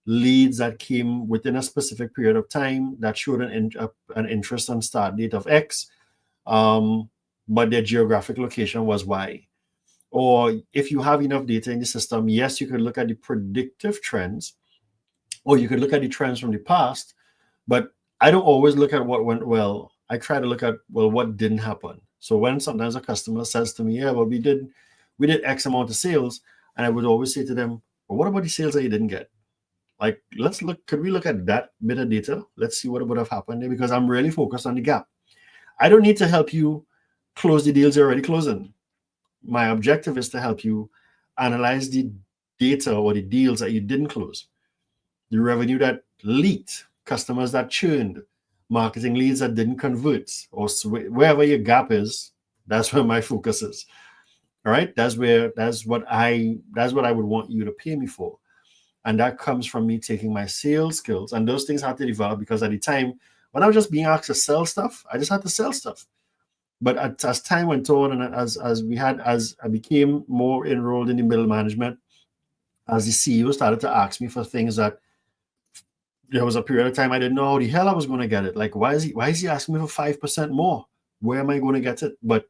leads that came within a specific period of time that showed an interest on start date of X, but their geographic location was Y. Or if you have enough data in the system, yes, you could look at the predictive trends, or you could look at the trends from the past, but I don't always look at what went well. I try to look at, well, what didn't happen. So when sometimes a customer says to me, yeah, well, we did X amount of sales, and I would always say to them, well, what about the sales that you didn't get? Like, could we look at that bit of data? Let's see what would have happened there, because I'm really focused on the gap. I don't need to help you close the deals you're already closing. My objective is to help you analyze the data or the deals that you didn't close, the revenue that leaked, customers that churned, marketing leads that didn't convert, or wherever your gap is. That's where my focus is. All right, that's what I would want you to pay me for, and that comes from me taking my sales skills, and those things had to develop, because at the time when I was just being asked to sell stuff, I just had to sell stuff. But as time went on, and as I became more enrolled in the middle management, as the CEO started to ask me for things that there was a period of time I didn't know how the hell I was going to get it. Like, why is he asking me for 5% more? Where am I going to get it? But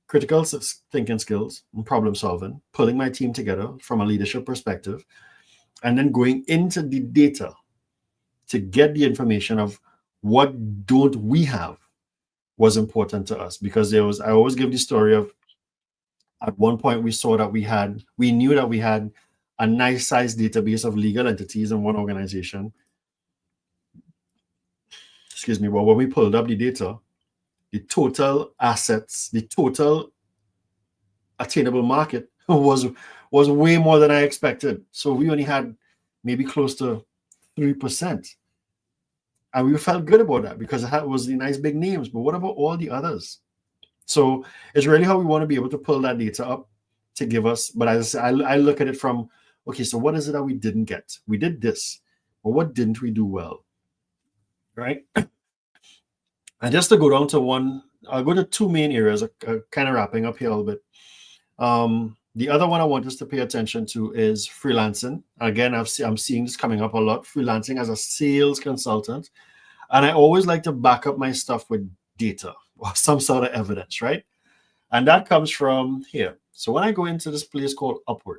critical thinking skills and problem solving, pulling my team together from a leadership perspective, and then going into the data to get the information of what don't we have was important to us. Because I always give the story of, at one point we knew that we had a nice sized database of legal entities in one organization. Excuse me. But when we pulled up the data, the total assets, the total attainable market was way more than I expected. So we only had maybe close to 3%. And we felt good about that, because it was the nice big names. But what about all the others? So it's really how we want to be able to pull that data up to give us. But as I look at it from, okay, so what is it that we didn't get? We did this, but what didn't we do well? Right? And just to go down to one, I'll go to two main areas, kind of wrapping up here a little bit. The other one I want us to pay attention to is freelancing. Again, I'm seeing this coming up a lot, freelancing as a sales consultant. And I always like to back up my stuff with data or some sort of evidence, right? And that comes from here. So when I go into this place called Upwork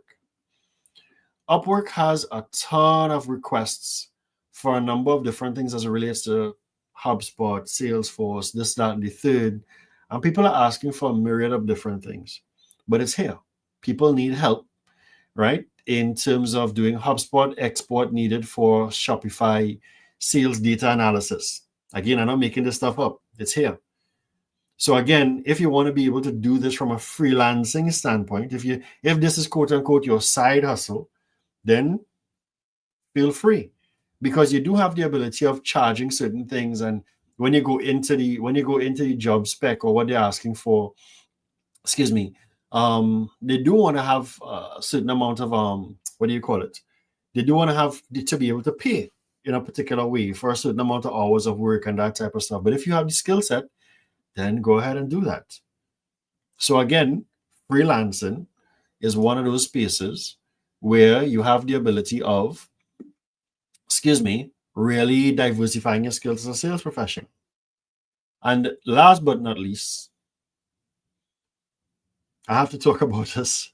has a ton of requests for a number of different things as it relates to HubSpot, Salesforce, this, that, and the third. And people are asking for a myriad of different things. But it's here. People need help, right? In terms of doing HubSpot export needed for Shopify sales data analysis. Again, I'm not making this stuff up. It's here. So again, if you want to be able to do this from a freelancing standpoint, if this is quote unquote your side hustle, then feel free, because you do have the ability of charging certain things. And when you go into the job spec or what they're asking for, excuse me, they do want to have a certain amount of what do you call it? They do want to have to be able to pay in a particular way for a certain amount of hours of work and that type of stuff. But if you have the skill set, then go ahead and do that. So again, freelancing is one of those spaces where you have the ability of, really diversifying your skills as a sales professional. And last but not least, I have to talk about this,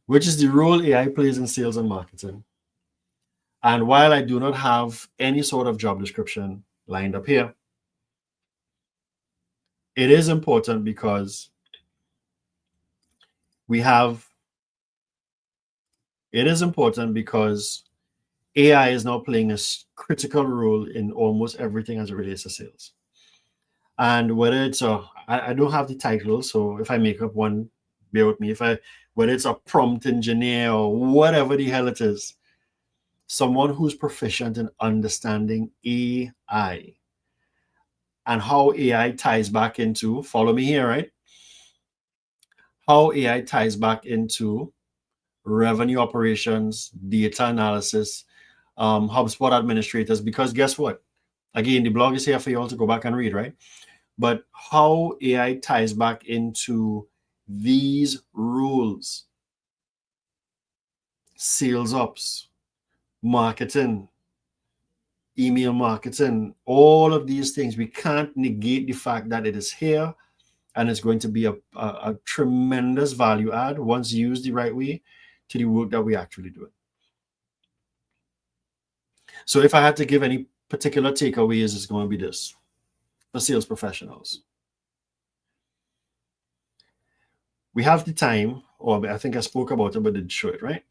which is the role AI plays in sales and marketing. And while I do not have any sort of job description lined up here, it is important because AI is now playing a critical role in almost everything as it relates to sales. And whether it's I don't have the title, so if I make up one, bear with me. Whether it's a prompt engineer or whatever the hell it is, someone who's proficient in understanding AI and how AI ties back into, follow me here, right? How AI ties back into revenue operations, data analysis, HubSpot administrators, because guess what? Again, the blog is here for you all to go back and read, right? But how AI ties back into these rules: sales ops, marketing, email marketing, all of these things. We can't negate the fact that it is here, and it's going to be a tremendous value add once used the right way to the work that we actually do. So if I had to give any particular takeaways, it's going to be this for sales professionals. we have the time, or I think I spoke about it, but didn't show it, right?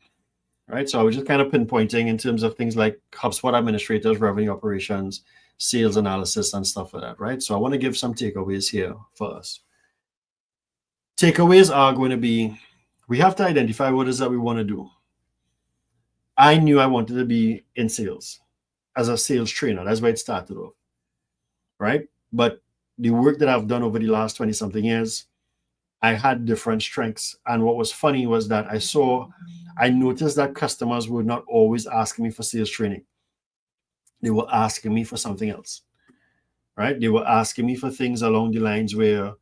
Right. So I was just kind of pinpointing in terms of things like HubSpot administrators, revenue operations, sales analysis, and stuff like that, right? So I want to give some takeaways here for us. Takeaways are going to be, we have to identify what it is that we want to do. I knew I wanted to be in sales as a sales trainer. That's where it started off, right? But the work that I've done over the last 20 something years, I had different strengths. And what was funny was that I noticed that customers were not always asking me for sales training. They were asking me for something else, right? They were asking me for things along the lines where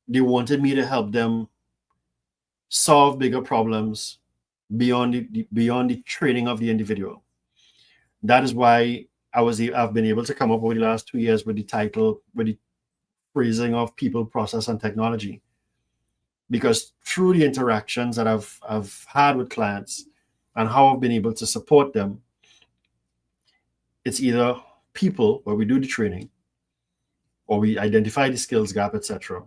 they wanted me to help them solve bigger problems beyond the training of the individual. That is why I've been able to come up over the last 2 years with the title, with the phrasing of people, process, and technology. Because through the interactions that I've had with clients and how I've been able to support them, it's either people where we do the training, or we identify the skills gap, etc.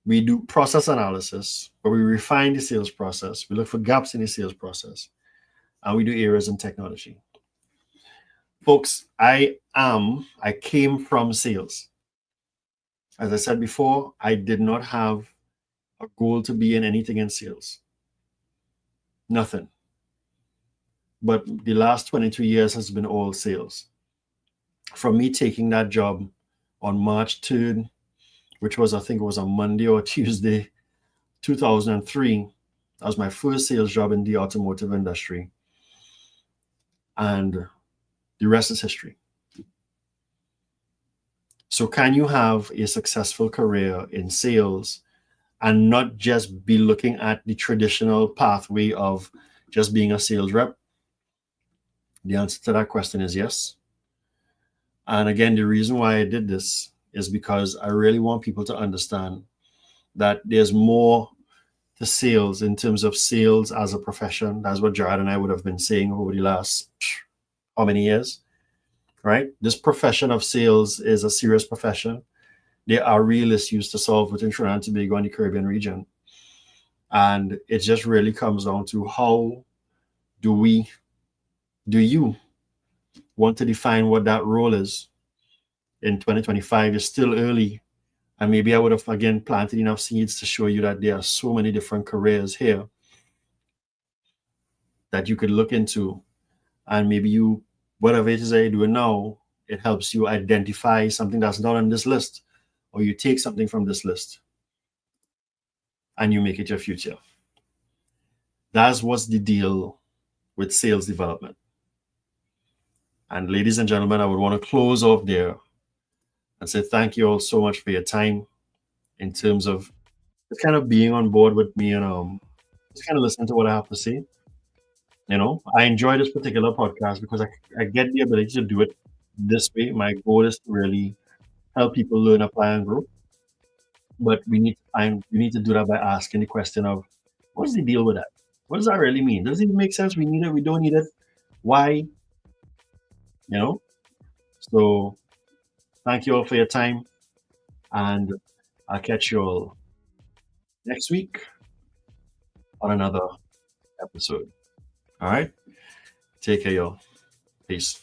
We do process analysis where we refine the sales process, we look for gaps in the sales process, and we do areas in technology. Folks, I came from sales. As I said before, I did not have a goal to be in anything in sales. Nothing. But the last 22 years has been all sales. From me taking that job on March 3rd, which was, I think it was a Monday or Tuesday, 2003. That was my first sales job in the automotive industry. And the rest is history. So can you have a successful career in sales and not just be looking at the traditional pathway of just being a sales rep? The answer to that question is yes. And again, the reason why I did this is because I really want people to understand that there's more to sales in terms of sales as a profession. That's what Jared and I would have been saying over the last how many years, right? This profession of sales is a serious profession. There are real issues to solve within Trinidad and Tobago and the Caribbean region. And it just really comes down to how do you want to define what that role is in 2025? It's still early. And maybe I would have, again, planted enough seeds to show you that there are so many different careers here that you could look into. And maybe whatever it is that you're doing now, it helps you identify something that's not on this list, or you take something from this list and you make it your future. That's what's the deal with sales development. And ladies and gentlemen, I would want to close off there and say thank you all so much for your time in terms of just kind of being on board with me and just kind of listening to what I have to say. I enjoy this particular podcast because I get the ability to do it this way. My goal is to really help people learn, apply, and grow. But we need to do that by asking the question of what's the deal with that? What does that really mean? Does it make sense? We need it, we don't need it. Why? You know? So thank you all for your time, and I'll catch you all next week on another episode. All right? Take care, y'all. Peace.